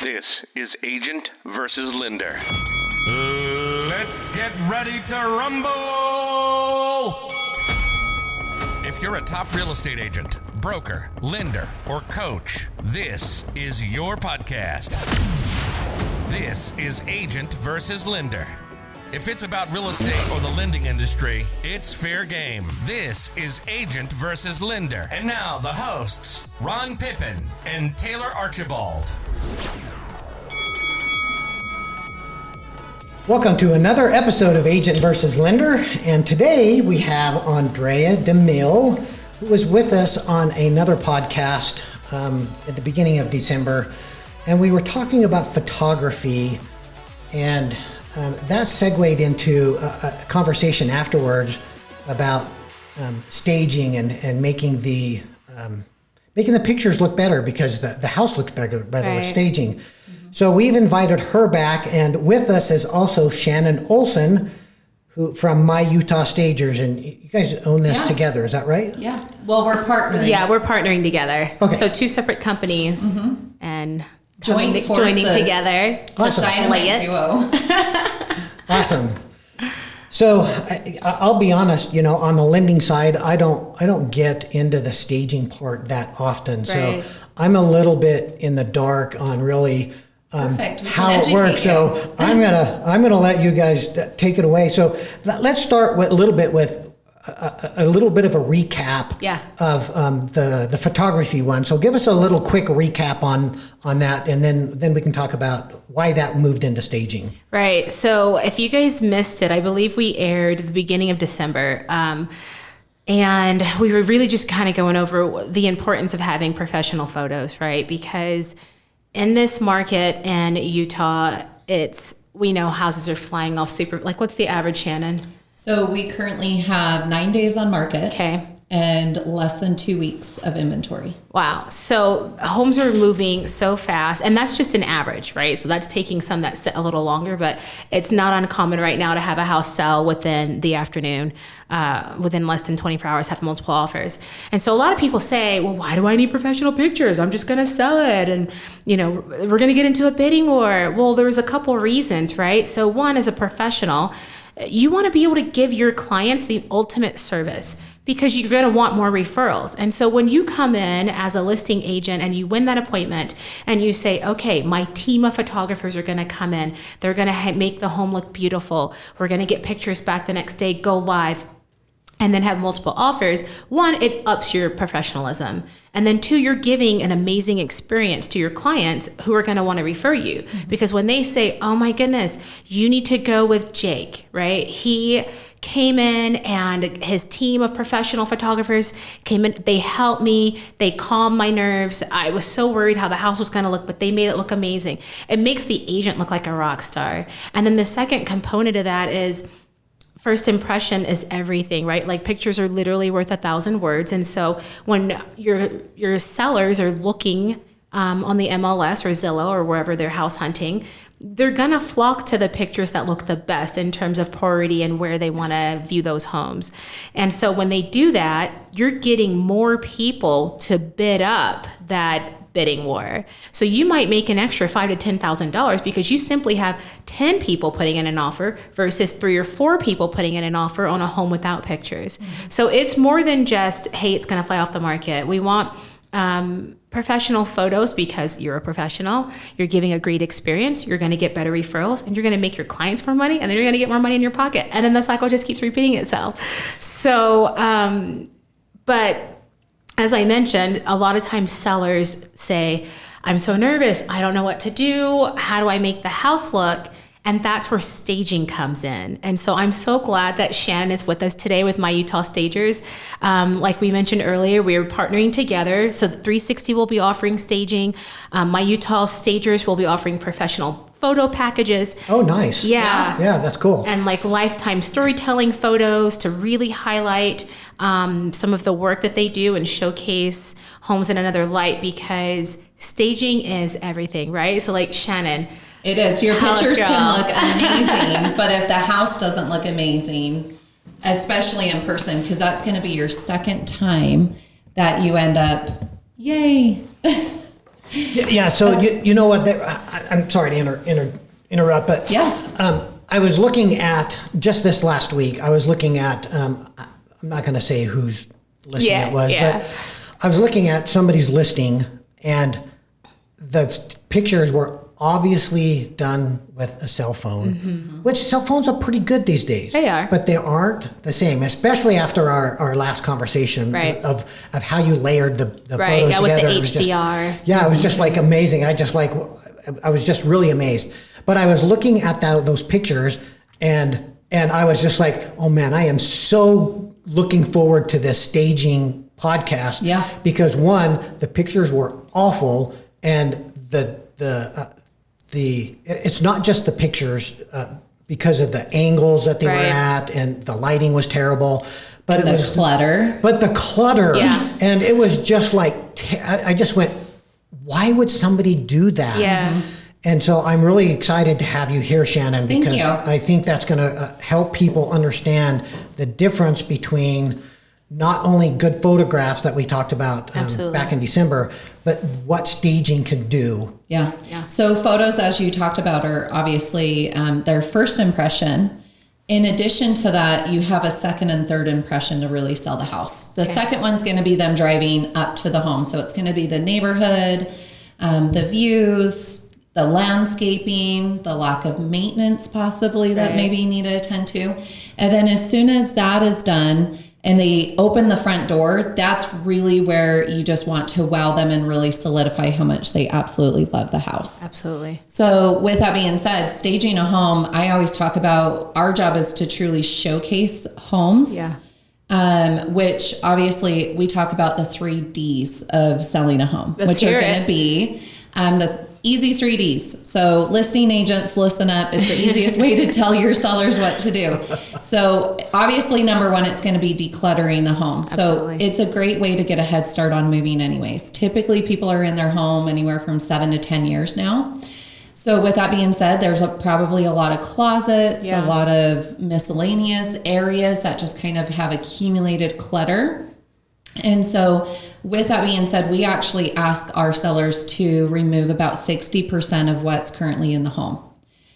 This is Agent versus Lender. Let's get ready to rumble! If you're a top real estate agent, broker, lender, or coach, this is your podcast. This is Agent versus Lender. If it's about real estate or the lending industry, it's fair game. This is Agent versus Lender. And now the hosts, Ron Pippin and Taylor Archibald. Welcome to another episode of Agent versus Lender, and today we have Aundrea DeMille, who was with us on another podcast at the beginning of December, and we were talking about photography, and that segued into a conversation afterwards about staging and making the pictures look better because the house looks better with staging. So we've invited her back, and with us is also Shannon Olsen, who from My Utah Stagers, and you guys own this together, is that right? Yeah. Well, we're partnering. Yeah, we're partnering together. Okay. So two separate companies and joining together. Awesome. To dynamite duo. Awesome. So I'll be honest, on the lending side, I don't get into the staging part that often. Right. So I'm a little bit in the dark on really how it works. So I'm gonna let you guys take it away. So let's start with a little bit of a recap of the photography one. So give us a little quick recap on that, and then we can talk about why that moved into staging. Right. So if you guys missed it, I believe we aired at the beginning of December. And we were really just kind of going over the importance of having professional photos, right? Because in this market in Utah, we know houses are flying off super, like what's the average, Shannon? So we currently have 9 days on market. Okay. And less than 2 weeks of inventory. Wow. So homes are moving so fast, and that's just an average, right? So that's taking some that sit a little longer, but it's not uncommon right now to have a house sell within the afternoon, within less than 24 hours, have multiple offers. And so a lot of people say, well, why do I need professional pictures? I'm just going to sell it. And, we're going to get into a bidding war. Well, there's a couple reasons, right? So one, as a professional, you want to be able to give your clients the ultimate service, because you're going to want more referrals. And so when you come in as a listing agent and you win that appointment and you say, okay, my team of photographers are going to come in, they're going to make the home look beautiful, we're going to get pictures back the next day, go live, and then have multiple offers. One, it ups your professionalism. And then two, you're giving an amazing experience to your clients who are going to want to refer you. Mm-hmm. Because when they say, oh my goodness, you need to go with Jake, right? He came in and his team of professional photographers came in, they helped me, they calmed my nerves. I was so worried how the house was going to look, but they made it look amazing. It makes the agent look like a rock star. And then the second component of that is first impression is everything, right? Like pictures are literally worth 1,000 words. And so when your sellers are looking on the MLS or Zillow or wherever they're house hunting, they're gonna flock to the pictures that look the best in terms of priority and where they wanna view those homes. And so when they do that, you're getting more people to bid up that bidding war. So you might make an extra $5,000 to $10,000 because you simply have 10 people putting in an offer versus 3 or 4 people putting in an offer on a home without pictures. Mm-hmm. So it's more than just, hey, it's gonna fly off the market. We want professional photos because you're a professional, you're giving a great experience, you're going to get better referrals, and you're going to make your clients more money, and then you're going to get more money in your pocket. And then the cycle just keeps repeating itself. So, but as I mentioned, a lot of times sellers say, I'm so nervous, I don't know what to do, how do I make the house look? And that's where staging comes in. And so I'm so glad that Shannon is with us today with My Utah Stagers. Like we mentioned earlier, we're partnering together. So the 360 will be offering staging. My Utah Stagers will be offering professional photo packages. Oh, nice. Yeah. Yeah, that's cool. And like lifetime storytelling photos to really highlight some of the work that they do and showcase homes in another light, because staging is everything, right? So like Shannon, it is. Your pictures can look amazing, but if the house doesn't look amazing, especially in person, because that's going to be your second time that you end up, yay. Yeah. So you know what? I'm sorry to interrupt, but I was looking at just this last week. I was looking at. I'm not going to say whose listing it was, but I was looking at somebody's listing, and the pictures were obviously done with a cell phone, which cell phones are pretty good these days. They are. But they aren't the same, especially after our last conversation of how you layered the photos together. With the HDR. It was just like amazing. I was just really amazed. But I was looking at those pictures and I was just like, oh man, I am so looking forward to this staging podcast. Yeah. Because one, the pictures were awful, and it's not just the pictures because of the angles that they were at, and the lighting was terrible, but it was clutter. But the clutter, and it was just like I just went, why would somebody do that? Yeah. And so I'm really excited to have you here, Shannon, because Thank you. I think that's going to help people understand the difference between not only good photographs that we talked about back in December, but what staging can do. Yeah. So photos, as you talked about, are obviously their first impression. In addition to that, you have a second and third impression to really sell the house. The second one's going to be them driving up to the home. So it's going to be the neighborhood, the views, the landscaping, the lack of maintenance possibly that maybe you need to attend to. And then as soon as that is done, and they open the front door, that's really where you just want to wow them and really solidify how much they absolutely love the house. Absolutely. So with that being said, staging a home, I always talk about our job is to truly showcase homes. Yeah. Which obviously we talk about the 3 Ds of selling a home, which are going to be the easy 3 Ds. So listing agents, listen up. It's the easiest way to tell your sellers what to do. So obviously, number one, it's going to be decluttering the home. Absolutely. So it's a great way to get a head start on moving anyways. Typically, people are in their home anywhere from 7 to 10 years now. So with that being said, there's probably a lot of closets, a lot of miscellaneous areas that just kind of have accumulated clutter. And so with that being said, we actually ask our sellers to remove about 60% of what's currently in the home.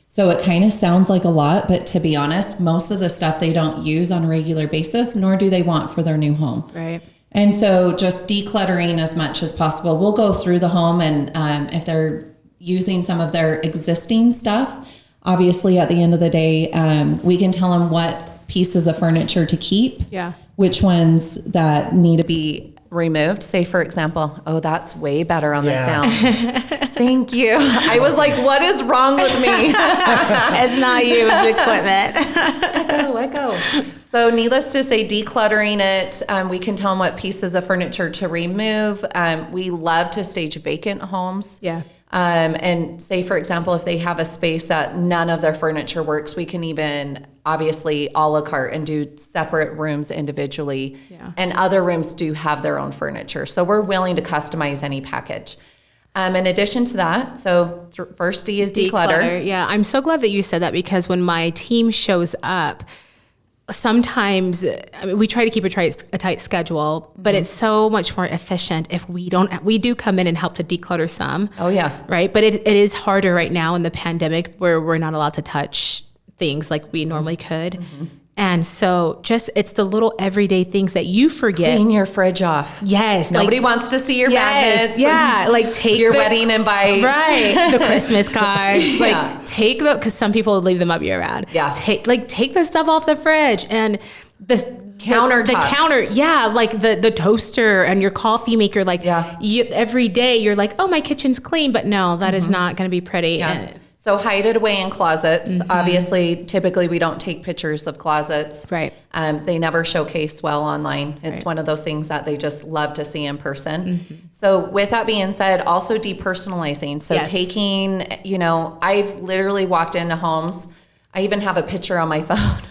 So it kind of sounds like a lot, but to be honest, most of the stuff they don't use on a regular basis, nor do they want for their new home. Right. And so just decluttering as much as possible. We'll go through the home, and if they're using some of their existing stuff, obviously at the end of the day, we can tell them what pieces of furniture to keep. Yeah. Which ones that need to be removed. Say, for example, oh, that's way better on the sound. Thank you. I was like, what is wrong with me? It's not you, it's equipment. Let go. So needless to say, decluttering it, we can tell them what pieces of furniture to remove. We love to stage vacant homes. Yeah. And say, for example, if they have a space that none of their furniture works, we can even obviously a la carte and do separate rooms individually. Yeah. And other rooms do have their own furniture. So we're willing to customize any package. In addition to that, so first D is declutter. Yeah, I'm so glad that you said that, because when my team shows up, sometimes we try to keep a tight schedule, but it's so much more efficient if we do come in and help to declutter some. Oh yeah. Right. But it is harder right now in the pandemic where we're not allowed to touch things like we normally could. Mm-hmm. And so it's the little everyday things that you forget. Clean your fridge off. Yes. Nobody wants to see your madness. Yeah. Like take your wedding invites. Right. The Christmas cards. Take because some people leave them up year round. Yeah. Take the stuff off the fridge and the countertops. The counter. Yeah. Like the toaster and your coffee maker. Like every day you're like, oh, my kitchen's clean, but no, that is not going to be pretty. Yeah. So hide it away in closets. Mm-hmm. Obviously, typically we don't take pictures of closets. Right. They never showcase well online. It's one of those things that they just love to see in person. Mm-hmm. So with that being said, also depersonalizing. So taking, I've literally walked into homes. I even have a picture on my phone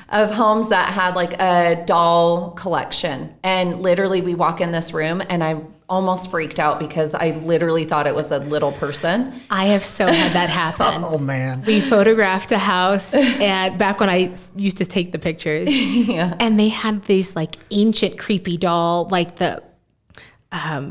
of homes that had like a doll collection. And literally we walk in this room and I almost freaked out because I literally thought it was a little person. I have so had that happen. Oh man. We photographed a house and back when I used to take the pictures and they had these like ancient creepy doll, like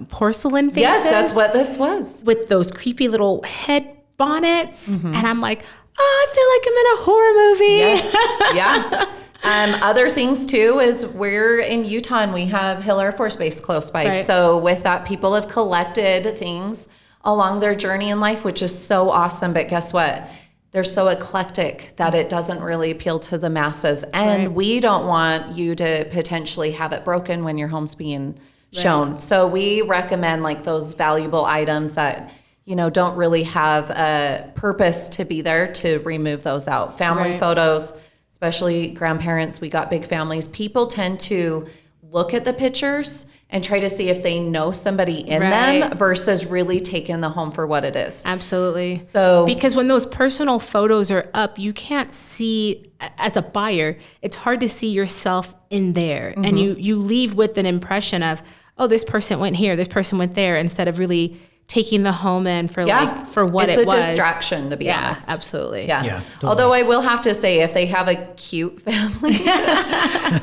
porcelain faces. Yes, that's what this was. With those creepy little head bonnets. And I'm like, oh, I feel like I'm in a horror movie. Yes. Yeah. Other things too is we're in Utah and we have Hill Air Force Base close by. Right. So with that, people have collected things along their journey in life, which is so awesome. But guess what? They're so eclectic that it doesn't really appeal to the masses. And we don't want you to potentially have it broken when your home's being shown. So we recommend like those valuable items that, you know, don't really have a purpose to be there, to remove those out. Family photos, especially grandparents, we got big families. People tend to look at the pictures and try to see if they know somebody in them versus really taking the home for what it is. Absolutely. So because when those personal photos are up, you can't see, as a buyer, it's hard to see yourself in there. And you leave with an impression of, oh, this person went here, this person went there, instead of really taking the home in for for what it was. It's a distraction, to be honest. Absolutely. Yeah. Totally. Although I will have to say, if they have a cute family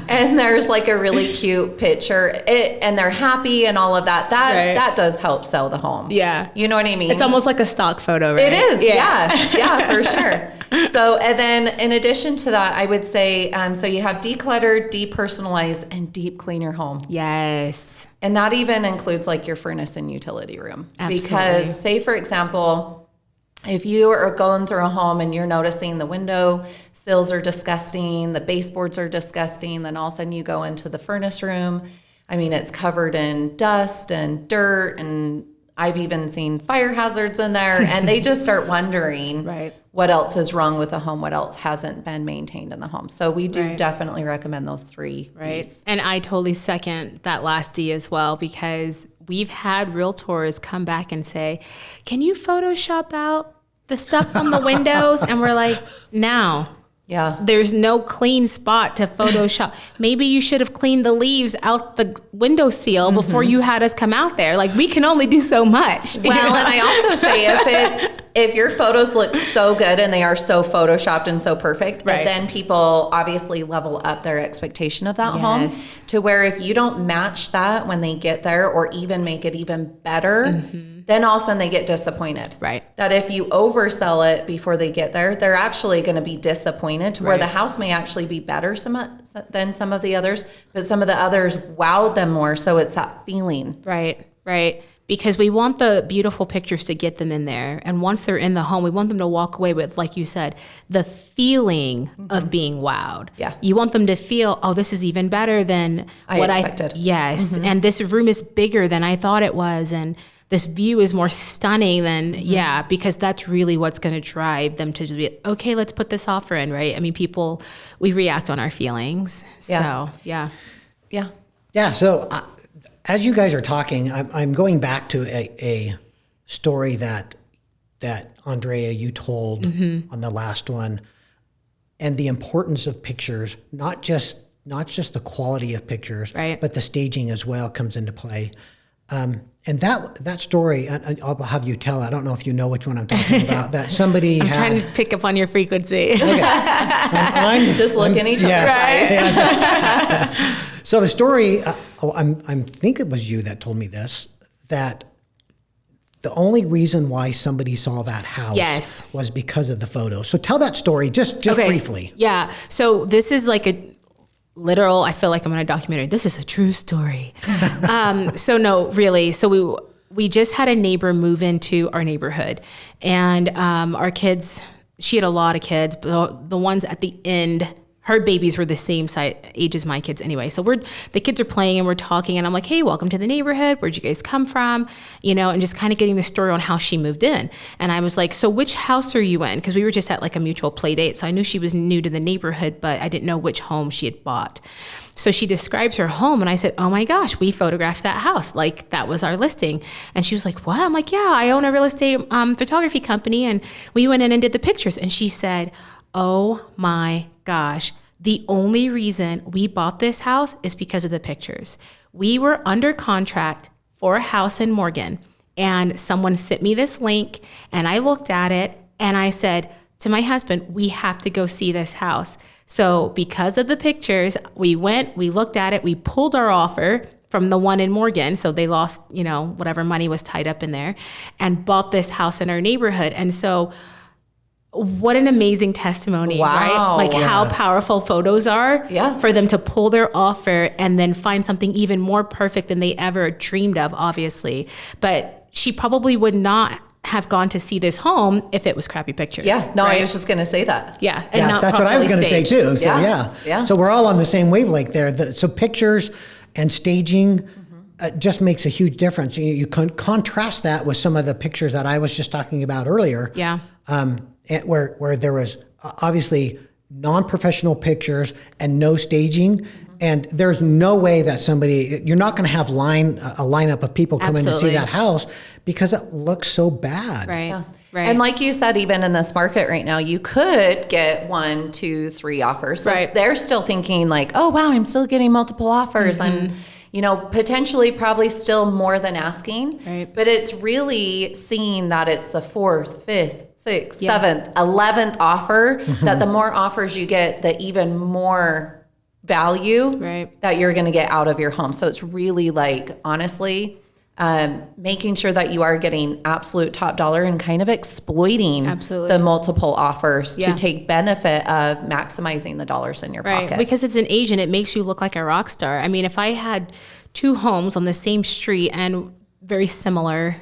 and there's like a really cute picture and they're happy and all of that, that does help sell the home. Yeah. You know what I mean? It's almost like a stock photo, right? It is. Yeah, for sure. So, and then in addition to that, I would say, so you have declutter, depersonalize, and deep clean your home. Yes. And that even includes like your furnace and utility room. Absolutely. Because say, for example, if you are going through a home and you're noticing the window sills are disgusting, the baseboards are disgusting, then all of a sudden you go into the furnace room. I mean, it's covered in dust and dirt, and I've even seen fire hazards in there, and they just start wondering what else is wrong with the home, what else hasn't been maintained in the home. So we do definitely recommend those 3 Ds. And I totally second that last D as well, because we've had realtors come back and say, can you Photoshop out the stuff on the windows? And we're like, no. Yeah. There's no clean spot to Photoshop. Maybe you should have cleaned the leaves out the window seal before you had us come out there. Like, we can only do so much. Well, and I also say if your photos look so good and they are so Photoshopped and so perfect, that then people obviously level up their expectation of that home to where if you don't match that when they get there or even make it even better, then all of a sudden they get disappointed. Right. That if you oversell it before they get there, they're actually going to be disappointed to where the house may actually be better than some of the others, but some of the others wowed them more. So it's that feeling. Right. Because we want the beautiful pictures to get them in there. And once they're in the home, we want them to walk away with, like you said, the feeling of being wowed. Yeah. You want them to feel, oh, this is even better than what I expected. Yes. And this room is bigger than I thought it was. And this view is more stunning than, because that's really what's going to drive them to just be, okay, let's put this offer in, right? I mean, we react on our feelings. So, yeah. So as you guys are talking, I'm going back to a story that Aundrea, you told on the last one, and the importance of pictures, not just the quality of pictures, but the staging as well comes into play. And that story, I'll have you tell. I don't know if you know which one I'm talking about. That somebody I'm trying to pick up on your frequency. Okay. I'm just looking each other's eyes. So the story, I think it was you that told me this, that the only reason why somebody saw that house was because of the photo. So tell that story just briefly. Yeah. So this is like a literal, I feel like I'm in a documentary. This is a true story. So no, really. So we just had a neighbor move into our neighborhood, and our kids, she had a lot of kids, but the ones at the end, her babies were the same age as my kids anyway. So the kids are playing and we're talking, and I'm like, hey, welcome to the neighborhood. Where'd you guys come from? And just kind of getting the story on how she moved in. And I was like, so which house are you in? Because we were just at like a mutual play date. So I knew she was new to the neighborhood, but I didn't know which home she had bought. So she describes her home, and I said, oh my gosh, we photographed that house. Like, that was our listing. And she was like, what? I'm like, yeah, I own a real estate photography company, and we went in and did the pictures. And she said, oh my gosh, the only reason we bought this house is because of the pictures. We were under contract for a house in Morgan, and someone sent me this link, and I looked at it, and I said to my husband, we have to go see this house. So because of the pictures, we went, we looked at it, we pulled our offer from the one in Morgan. So they lost, whatever money was tied up in there, and bought this house in our neighborhood. And so what an amazing testimony, right? Like how powerful photos are for them to pull their offer and then find something even more perfect than they ever dreamed of, obviously. But she probably would not have gone to see this home if it was crappy pictures. Yeah, no, I was just going to say that. Yeah, and that's what I was going to say too. So yeah. So we're all on the same wavelength there. So pictures and staging just makes a huge difference. You can contrast that with some of the pictures that I was just talking about earlier. Yeah. Where there was obviously non-professional pictures and no staging. And there's no way that you're not going to have a lineup of people coming to see that house because it looks so bad. Right. Yeah. Right. And like you said, even in this market right now, you could get 1, 2, 3 offers. So they're still thinking like, oh, wow, I'm still getting multiple offers. And, potentially probably still more than asking. Right. But it's really seeing that it's the 4th, 5th, 6th, 7th, 11th offer, that the more offers you get, the even more value that you're going to get out of your home. So it's really like, honestly, making sure that you are getting absolute top dollar and kind of exploiting the multiple offers to take benefit of maximizing the dollars in your pocket. Because it's an agent, it makes you look like a rock star. I mean, if I had 2 homes on the same street and very similar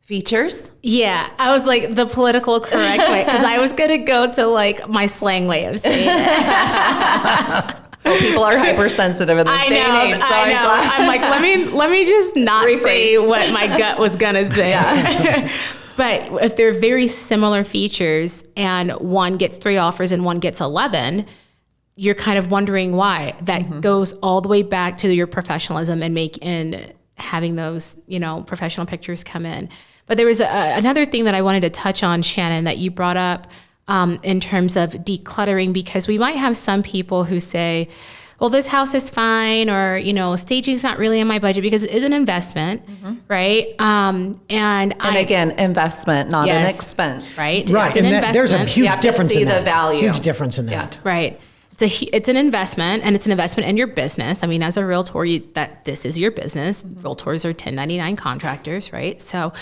features. Yeah, I was like the political correct way, because I was gonna go to like my slang way of saying it. Well, people are hypersensitive in this day and age. So I know. I'm like, let me just not say what my gut was gonna say. Yeah. But if they're very similar features and one gets 3 offers and one gets 11, you're kind of wondering why. That goes all the way back to your professionalism and having those, professional pictures come in. But there was another thing that I wanted to touch on, Shannon, that you brought up in terms of decluttering, because we might have some people who say, well, this house is fine, or, staging's not really in my budget, because it is an investment, right? And again, investment, not an expense. Right. Right. And there's a huge difference in that. The value. Huge difference in that. Yeah. Right. It's an investment, and it's an investment in your business. I mean, as a realtor, this is your business. Realtors are 1099 contractors, right? So,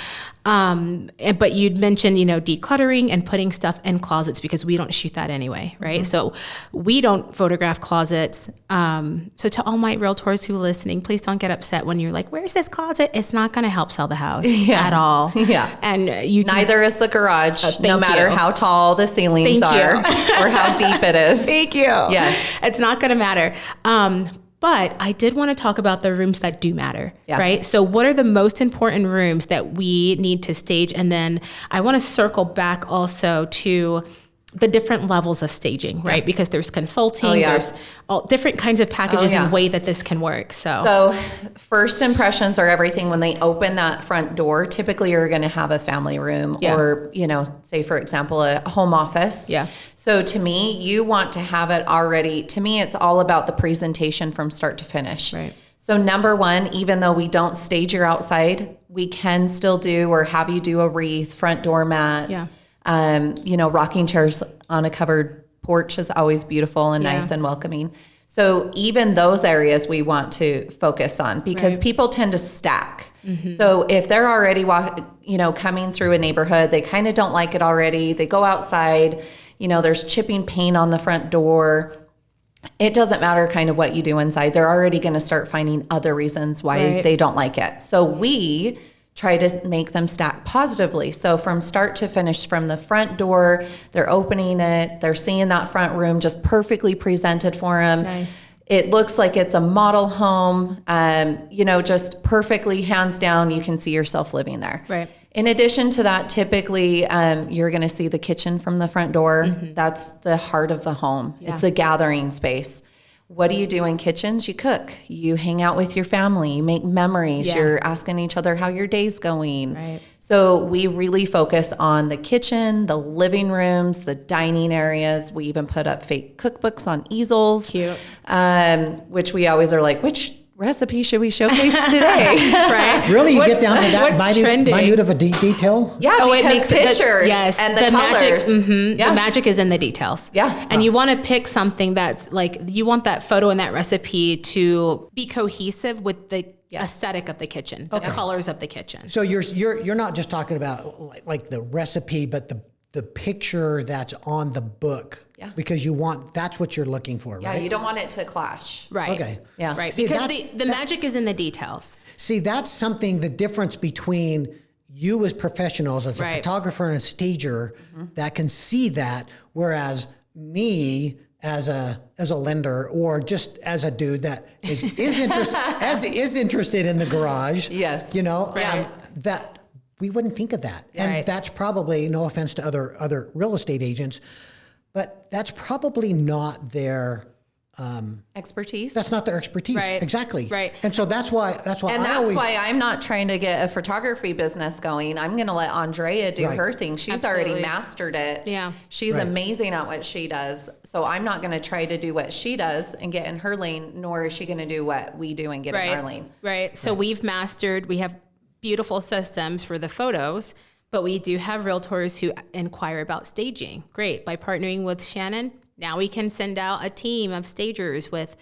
but you'd mentioned, decluttering and putting stuff in closets, because we don't shoot that anyway, right? So we don't photograph closets. So to all my realtors who are listening, please don't get upset when you're like, where's this closet? It's not going to help sell the house at all. Yeah. And neither is the garage, no matter how tall the ceilings are or how deep it is. Thank you. Yes. It's not going to matter. But I did want to talk about the rooms that do matter, right? So what are the most important rooms that we need to stage? And then I want to circle back also to the different levels of staging, right? Because there's consulting, there's all different kinds of packages and way that this can work. So first impressions are everything. When they open that front door, typically you're going to have a family room or, say for example, a home office. Yeah. So to me, you want to have it already. To me, it's all about the presentation from start to finish. Right. So number one, even though we don't stage your outside, we can still do or have you do a wreath, front doormat. Yeah. Rocking chairs on a covered porch is always beautiful and nice and welcoming. So even those areas we want to focus on, because people tend to stack. So if they're already coming through a neighborhood, they kind of don't like it already. They go outside, there's chipping paint on the front door. It doesn't matter kind of what you do inside. They're already going to start finding other reasons why they don't like it. So we try to make them stack positively. So from start to finish, from the front door, they're opening it, they're seeing that front room just perfectly presented for them. Nice. It looks like it's a model home, just perfectly, hands down, you can see yourself living there. Right. In addition to that, typically you're going to see the kitchen from the front door. That's the heart of the home. Yeah. It's a gathering space. What do you do in kitchens? You cook. You hang out with your family. You make memories. Yeah. You're asking each other how your day's going. Right. So we really focus on the kitchen, the living rooms, the dining areas. We even put up fake cookbooks on easels. Cute. Which we always are like, which recipe should we showcase today? Right. Really, you get down to that what's trending? minute of a detail? Yeah, Oh, because it makes pictures yes, and the colors. Magic, Yeah. The magic is in the details. Yeah. And you want to pick something that's like, you want that photo and that recipe to be cohesive with the aesthetic of the kitchen, the colors of the kitchen. So you're not just talking about like the recipe, but the picture that's on the book. Yeah. Because that's what you're looking for, Yeah, right? you don't want it to clash. Right. Okay. Yeah. Right. See, Because that's- the magic is in the details. See, that's something, the difference between you as professionals, as a Right. photographer and a stager that can see that, whereas me as a lender or just as a dude that is interested in the garage. Yes. You know, Right. that we wouldn't think of that. And Right. that's probably, no offense to other real estate agents, but that's probably not their Expertise. That's not their expertise. Right. Exactly. Right. And so that's why And I that's always why I'm not trying to get a photography business going. I'm going to let Aundrea do Right. her thing. She's Absolutely. already mastered it. Yeah. She's Right. amazing at what she does. So I'm not going to try to do what she does and get in her lane, nor is she going to do what we do and get in our lane. Right. So we have beautiful systems for the photos, but we do have realtors who inquire about staging. Great. By partnering with Shannon, now we can send out a team of stagers with,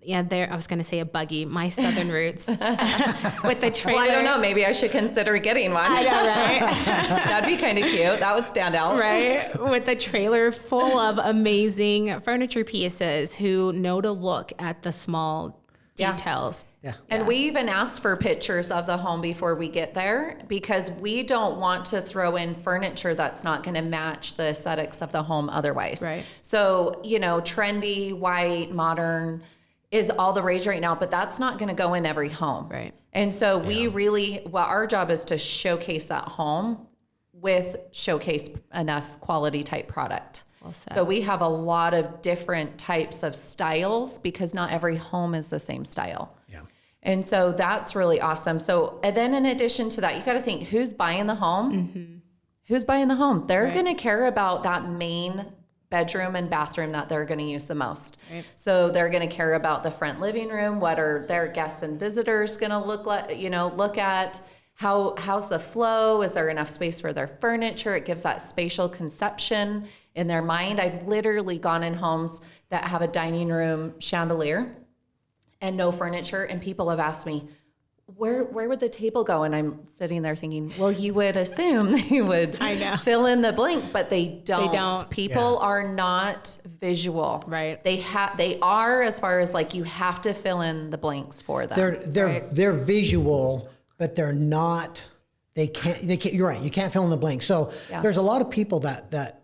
I was going to say a buggy, my southern roots, with the trailer. Well, I don't know. Maybe I should consider getting one. I know, right? That'd be kind of cute. That would stand out. Right? With a trailer full of amazing furniture pieces who know to look at the small details. Yeah. And we even asked for pictures of the home before we get there because we don't want to throw in furniture that's not going to match the aesthetics of the home otherwise. Right. So, trendy, white, modern is all the rage right now, but that's not going to go in every home. Right. And so our job is to showcase that home with showcase enough quality type product. So we have a lot of different types of styles because not every home is the same style. Yeah. And so that's really awesome. So, and then in addition to that, you got to think who's buying the home? Mm-hmm. Who's buying the home? They're going to care about that main bedroom and bathroom that they're going to use the most. Right. So they're going to care about the front living room. What are their guests and visitors going to look like, look at? How's the flow? Is there enough space for their furniture? It gives that spatial conception in their mind. I've literally gone in homes that have a dining room chandelier and no furniture, and people have asked me, where would the table go? And I'm sitting there thinking, well, you would assume they would fill in the blank, but they don't. People are not visual. Right. They are, as far as like you have to fill in the blanks for them. They're visual, but they're not. They can't. You're right. You can't fill in the blank. So there's a lot of people that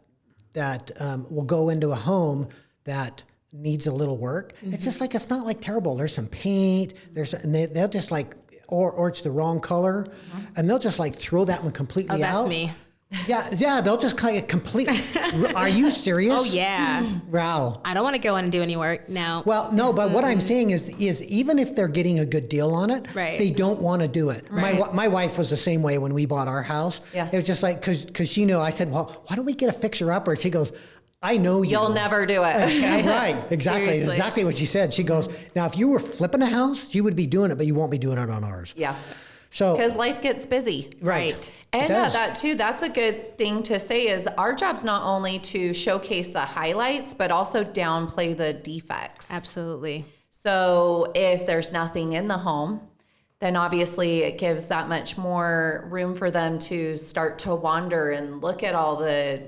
will go into a home that needs a little work. Mm-hmm. It's just like it's not like terrible. There's some paint. And they'll just like or it's the wrong color, and they'll just like throw that one completely out. That's me. Yeah. They'll just kind of completely. Are you serious? Oh yeah. Wow. I don't want to go in and do any work now. Well, no, but what I'm saying is even if they're getting a good deal on it, Right. they don't want to do it. Right. My wife was the same way when we bought our house. Yeah. It was just like, cause she knew, I said, well, why don't we get a fixer upper? She goes, I know you. You'll never do it. Yeah, right. Exactly. Seriously. Exactly what she said. She goes, now, if you were flipping a house, you would be doing it, but you won't be doing it on ours. Yeah. So, Because life gets busy. right. And does. that too, that's a good thing to say is our job's not only to showcase the highlights, but also downplay the defects. Absolutely. So if there's nothing in the home, then obviously it gives that much more room for them to start to wander and look at all the,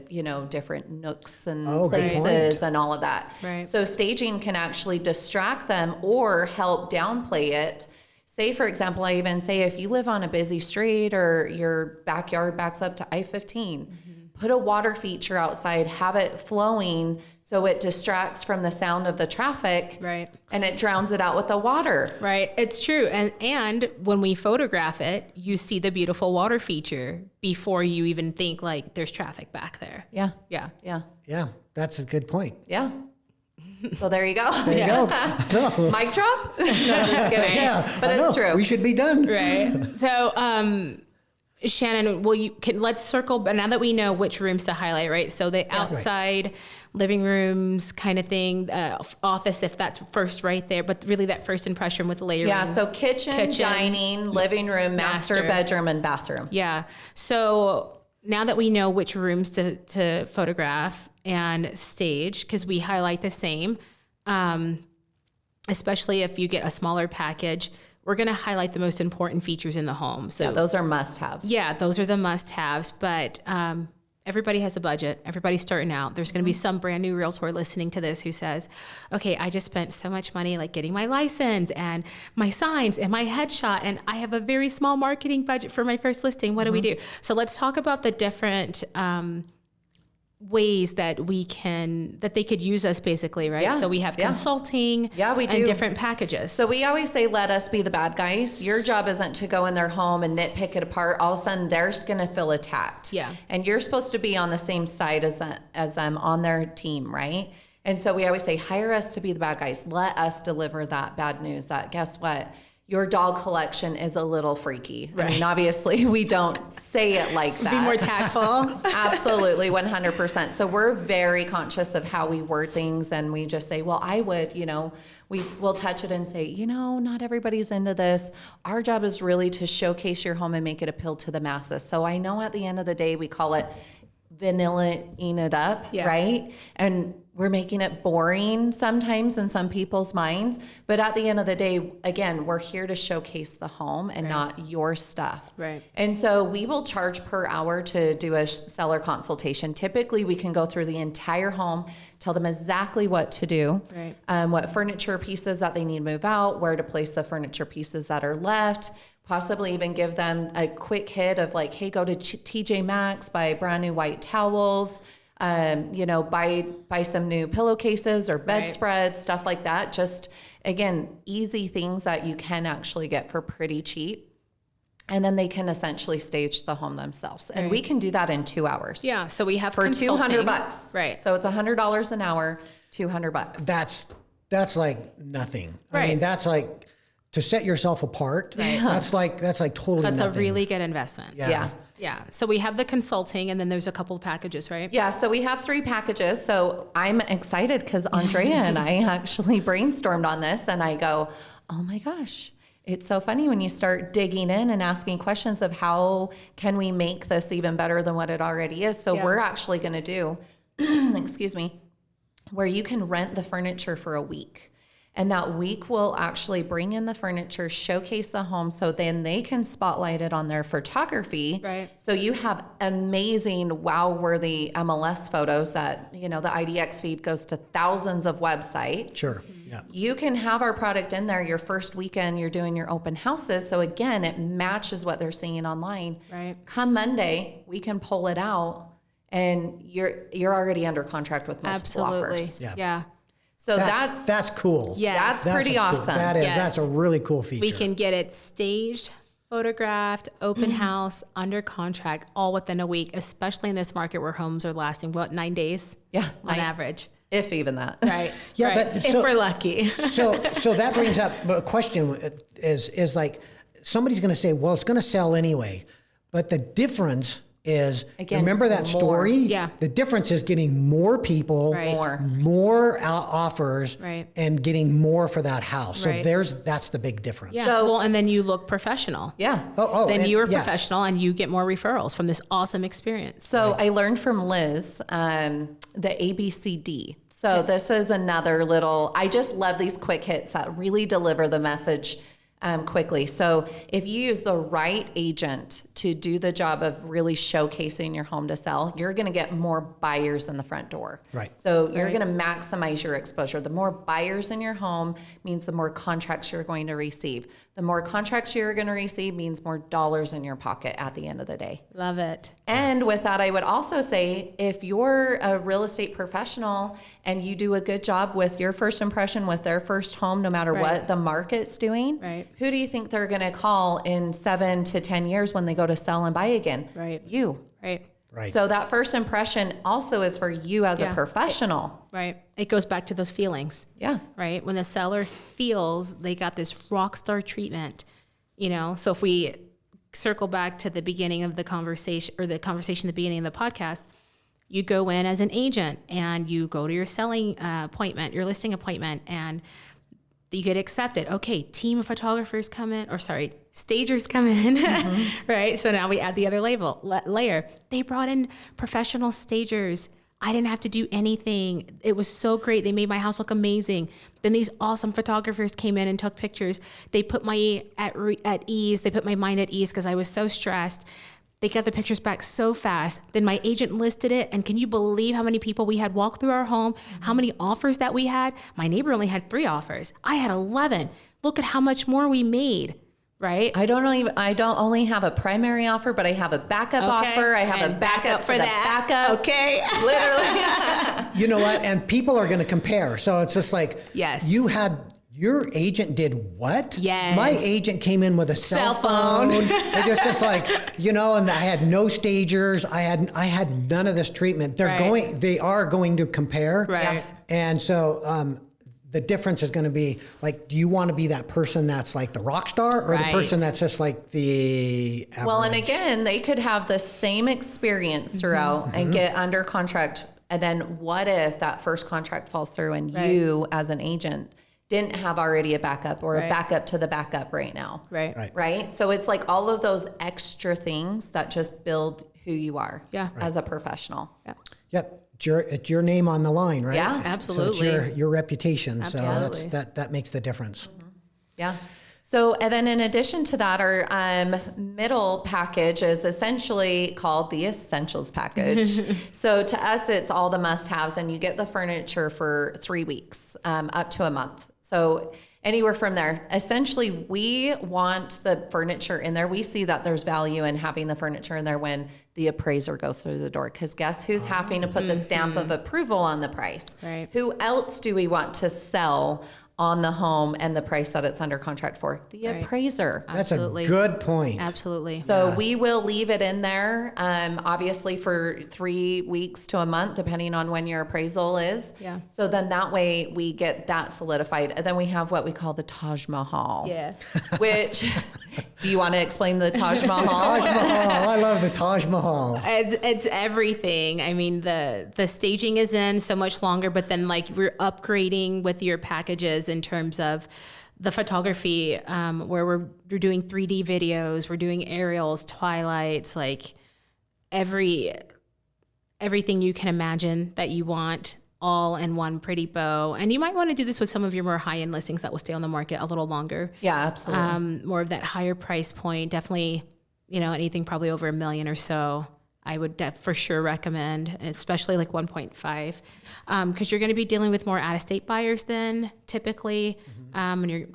different nooks and good places point. and all of that. Right. So staging can actually distract them or help downplay it. Say, for example, I even say if you live on a busy street or your backyard backs up to I-15, put a water feature outside, have it flowing so it distracts from the sound of the traffic. Right. And it drowns it out with the water. Right. It's true. And when we photograph it, you see the beautiful water feature before you even think like there's traffic back there. Yeah. Yeah. Yeah. Yeah, that's a good point. Yeah. So there you go. There you go. No. Mic drop? No, just kidding. Yeah, But I it's know. true. We should be done. Right. So, Shannon, let's circle, but now that we know which rooms to highlight, right? So the outside living rooms kind of thing, office, if that's first right there, but really that first impression with layering. Yeah, so kitchen, dining, living room, master bedroom, and bathroom. Yeah. So now that we know which rooms to photograph and stage, because we highlight the same, especially if you get a smaller package, we're going to highlight the most important features in the home. So those are must-haves. Yeah, those are the must-haves. But everybody has a budget. Everybody's starting out. There's going to be some brand new realtor listening to this who says, okay, I just spent so much money like getting my license and my signs and my headshot, and I have a very small marketing budget for my first listing. What do we do? So let's talk about the different ways that they could use us, basically, right? Yeah. So we have consulting, we do, and different packages. So we always say, let us be the bad guys. Your job isn't to go in their home and nitpick it apart. All of a sudden, they're going to feel attacked. Yeah. And you're supposed to be on the same side as them on their team, right? And so we always say, hire us to be the bad guys. Let us deliver that bad news that, guess what? Your dog collection is a little freaky. Right. I mean, obviously, we don't say it like that. Be more tactful. Absolutely, 100%. So we're very conscious of how we word things, and we just say, well, I would, we'll touch it and say, not everybody's into this. Our job is really to showcase your home and make it appeal to the masses. So I know at the end of the day, we call it vanilla-ing it up, right? And we're making it boring sometimes in some people's minds. But at the end of the day, again, we're here to showcase the home and not your stuff. Right. And so we will charge per hour to do a seller consultation. Typically, we can go through the entire home, tell them exactly what to do, what furniture pieces that they need to move out, where to place the furniture pieces that are left, possibly even give them a quick hit of like, hey, go to TJ Maxx, buy brand new white towels, buy some new pillowcases or bedspreads, stuff like that. Just, again, easy things that you can actually get for pretty cheap. And then they can essentially stage the home themselves. And we can do that in 2 hours. Yeah. So we have for consulting. $200. Right. So it's $100 an hour, $200. That's like nothing. Right. I mean, that's like to set yourself apart. Right. That's like totally That's nothing. a really good investment. Yeah. Yeah. So we have the consulting, and then there's a couple of packages, right? Yeah. So we have 3 packages. So I'm excited because Aundrea and I actually brainstormed on this, and I go, oh my gosh, it's so funny when you start digging in and asking questions of how can we make this even better than what it already is. So we're actually going to do, excuse me, where you can rent the furniture for a week. And that week will actually bring in the furniture, showcase the home, so then they can spotlight it on their photography. Right. So you have amazing, wow-worthy MLS photos that, the IDX feed goes to thousands of websites. Sure. Yeah. You can have our product in there your first weekend, you're doing your open houses. So again, it matches what they're seeing online. Right. Come Monday, we can pull it out, and you're already under contract with multiple offers. Yeah. So that's cool. Yeah, that's pretty awesome. That is. Yes. That's a really cool feature. We can get it staged, photographed, open house, under contract, all within a week, especially in this market where homes are lasting, 9 days? Yeah. On average. If even that. Right. Yeah, right. but if we're lucky. so that brings up a question is like somebody's going to say, well, it's going to sell anyway. But the difference is, again, remember that story? Yeah. The difference is getting more people, more offers, and getting more for that house. So that's the big difference. Yeah. So, and then you look professional. Yeah. Then you are professional, and you get more referrals from this awesome experience. So I learned from Liz the ABCD. So this is another little, I just love these quick hits that really deliver the message quickly. So if you use the right agent to do the job of really showcasing your home to sell, you're going to get more buyers in the front door. Right. So you're going to maximize your exposure. The more buyers in your home means the more contracts you're going to receive. The more contracts you're going to receive means more dollars in your pocket at the end of the day. Love it. And with that, I would also say, if you're a real estate professional and you do a good job with your first impression with their first home, no matter what the market's doing, who do you think they're going to call in 7 to 10 years when they go to sell and buy again? Right. You. Right. So that first impression also is for you as a professional. Right. It goes back to those feelings. Yeah. Right. When the seller feels they got this rock star treatment, so if we circle back to the beginning of the conversation, or the conversation at the beginning of the podcast, you go in as an agent and you go to your selling appointment, your listing appointment, and you get accepted. Okay, team of photographers come in, stagers come in, right? So now we add the other layer. They brought in professional stagers. I didn't have to do anything. It was so great. They made my house look amazing. Then these awesome photographers came in and took pictures. They put my at ease. They put my mind at ease because I was so stressed. They got the pictures back so fast. Then my agent listed it. And can you believe how many people we had walk through our home? How many offers that we had? My neighbor only had 3 offers. I had 11. Look at how much more we made. Right? I don't only have a primary offer, but I have a backup offer. I have a backup for that. Backup. Okay. Literally. You know what? And people are going to compare. So it's just like, yes, your agent did what? Yes. My agent came in with a cell phone. It's just like, and I had no stagers. I had none of this treatment. They are going to compare. Right. And so, the difference is going to be like, do you want to be that person that's like the rock star, or the person that's just like the average? Well, and again, they could have the same experience throughout and get under contract. And then what if that first contract falls through and you as an agent didn't have already a backup or a backup to the backup right now? Right. So it's like all of those extra things that just build who you are as a professional. Yep. It's your name on the line, right? Yeah, absolutely. So it's your reputation. Absolutely. So that makes the difference. Yeah. So, and then in addition to that, our middle package is essentially called the Essentials package. So to us, it's all the must-haves, and you get the furniture for 3 weeks, up to a month. So anywhere from there. Essentially, we want the furniture in there. We see that there's value in having the furniture in there when the appraiser goes through the door. Because guess who's having to put the stamp of approval on the price? Right. Who else do we want to sell on the home and the price that it's under contract for? The appraiser. That's a good point. Absolutely. So we will leave it in there, obviously for 3 weeks to a month, depending on when your appraisal is. Yeah. So then that way we get that solidified. And then we have what we call the Taj Mahal. Yeah. Which, do you want to explain the Taj Mahal? Taj Mahal. I love the Taj Mahal. It's everything. I mean, the staging is in so much longer, but then like we're upgrading with your packages in terms of the photography, where we're doing 3D videos, we're doing aerials, twilights, like everything you can imagine that you want, all in one pretty bow. And you might want to do this with some of your more high-end listings that will stay on the market a little longer. Yeah, absolutely. More of that higher price point. Definitely, anything probably over $1 million or so, I would for sure recommend, especially like 1.5, because you're going to be dealing with more out-of-state buyers than typically, and you're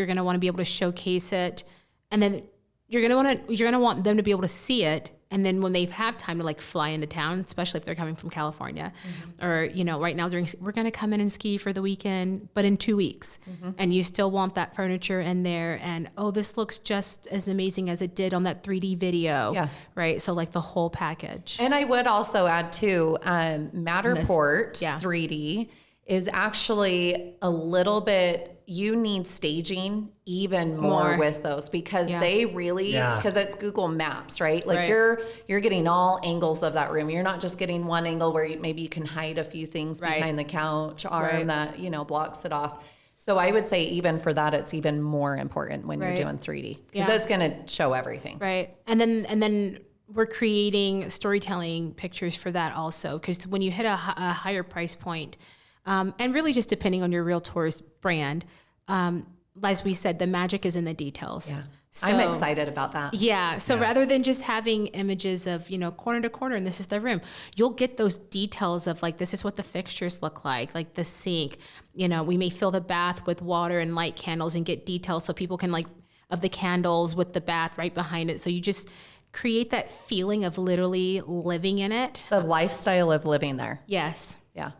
going to want to be able to showcase it, and then you're going to want them to be able to see it. And then when they have time to like fly into town, especially if they're coming from California, or, right now we're going to come in and ski for the weekend, but in 2 weeks, and you still want that furniture in there. And, this looks just as amazing as it did on that 3D video. Yeah. Right. So like the whole package. And I would also add too, Matterport 3D is actually a little bit, you need staging even more with those, because they really, because it's Google Maps, right? Like you're getting all angles of that room. You're not just getting one angle where maybe you can hide a few things behind the couch arm that, blocks it off. So I would say even for that, it's even more important when you're doing 3D, because that's going to show everything. Right. And then we're creating storytelling pictures for that also, because when you hit a higher price point, and really just depending on your realtor's brand, as we said, the magic is in the details. Yeah. So, I'm excited about that. Yeah. So rather than just having images of, corner to corner and this is the room, you'll get those details of like, this is what the fixtures look like the sink, we may fill the bath with water and light candles and get details so people can of the candles with the bath right behind it. So you just create that feeling of literally living in it. The lifestyle of living there. Yes. Yeah.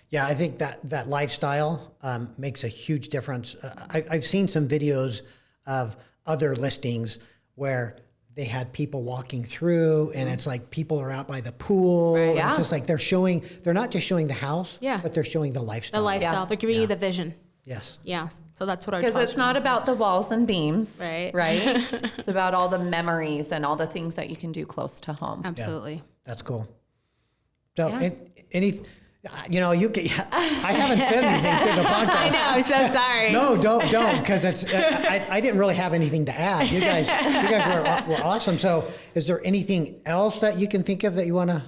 Yeah, I think that lifestyle makes a huge difference. I've seen some videos of other listings where they had people walking through, and it's like people are out by the pool. Right, yeah. It's just like they're not just showing the house, but they're showing the lifestyle. The lifestyle. They're giving you the vision. Yes. Yeah. So that's what our Because it's not about the walls and beams, Right. Right? It's about all the memories and all the things that you can do close to home. Absolutely. That's cool. So, Yeah. I haven't said anything to the podcast. I know. I'm so sorry. No, don't, because it's. I didn't really have anything to add. You guys were awesome. So, is there anything else that you can think of that you wanna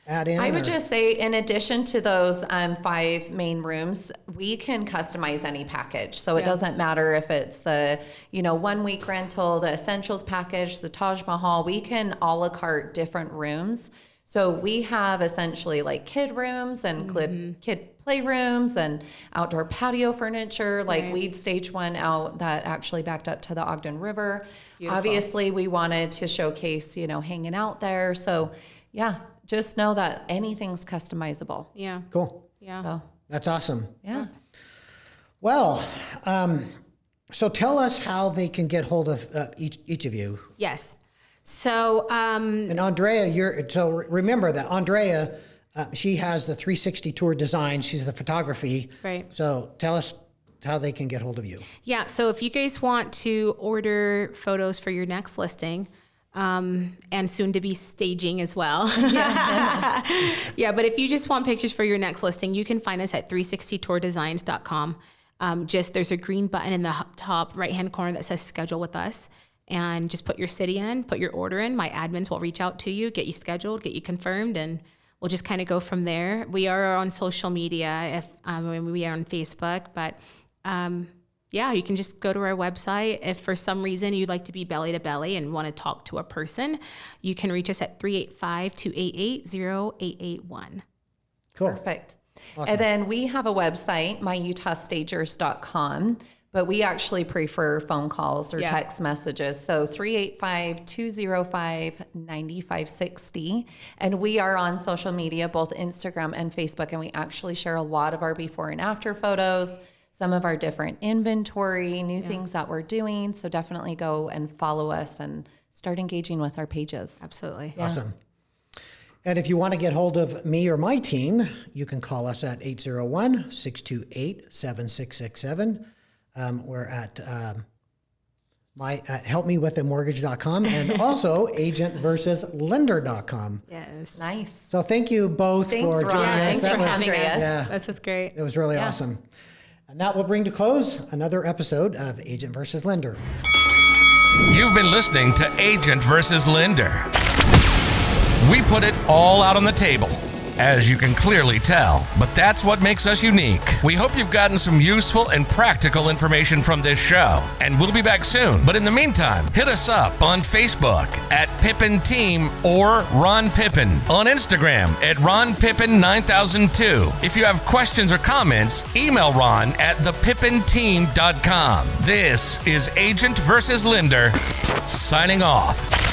add in? I would just say, in addition to those 5 main rooms, we can customize any package. So it doesn't matter if it's the 1 week rental, the essentials package, the Taj Mahal. We can a la carte different rooms. So we have essentially like kid rooms and kid playrooms and outdoor patio furniture. Like we'd stage one out that actually backed up to the Ogden River. Beautiful. Obviously, we wanted to showcase, hanging out there. So yeah, just know that anything's customizable. Yeah. Cool. Yeah. So That's awesome. yeah. Well, so tell us how they can get hold of each of you. Yes. So, And Aundrea, remember that Aundrea, she has the 360 tour design. She's the photography. Right. So tell us how they can get hold of you. yeah. So if you guys want to order photos for your next listing, and soon to be staging as well. Yeah. But if you just want pictures for your next listing, you can find us at 360tourdesigns.com. There's a green button in the top right-hand corner that says schedule with us. And just put your city in, put your order in. My admins will reach out to you, get you scheduled, get you confirmed, and we'll just kind of go from there. We are on social media, we are on Facebook, but you can just go to our website. If for some reason you'd like to be belly to belly and want to talk to a person, you can reach us at 385-288-0881. Cool. Perfect. Awesome. And then we have a website, myutahstagers.com, but we actually prefer phone calls or text messages. So 385-205-9560. And we are on social media, both Instagram and Facebook, and we actually share a lot of our before and after photos, some of our different inventory, new things that we're doing. So definitely go and follow us and start engaging with our pages. Absolutely. Awesome. And if you want to get hold of me or my team, you can call us at 801-628-7667. We're at helpmewiththemortgage.com and also agentversuslender.com. Yes. Nice. So thank you both Thanks, for Ron. joining us. Thanks for having us. Yeah, This was great. it was really awesome. And that will bring to close another episode of Agent versus Lender. You've been listening to Agent versus Lender. We put it all out on the table, as you can clearly tell, but that's what makes us unique. We hope you've gotten some useful and practical information from this show, and we'll be back soon. But in the meantime, hit us up on Facebook at Pippin Team or Ron Pippin, on Instagram at Ron Pippin 9002. If you have questions or comments, email Ron at thepippinteam.com. This is Agent versus Lender, signing off.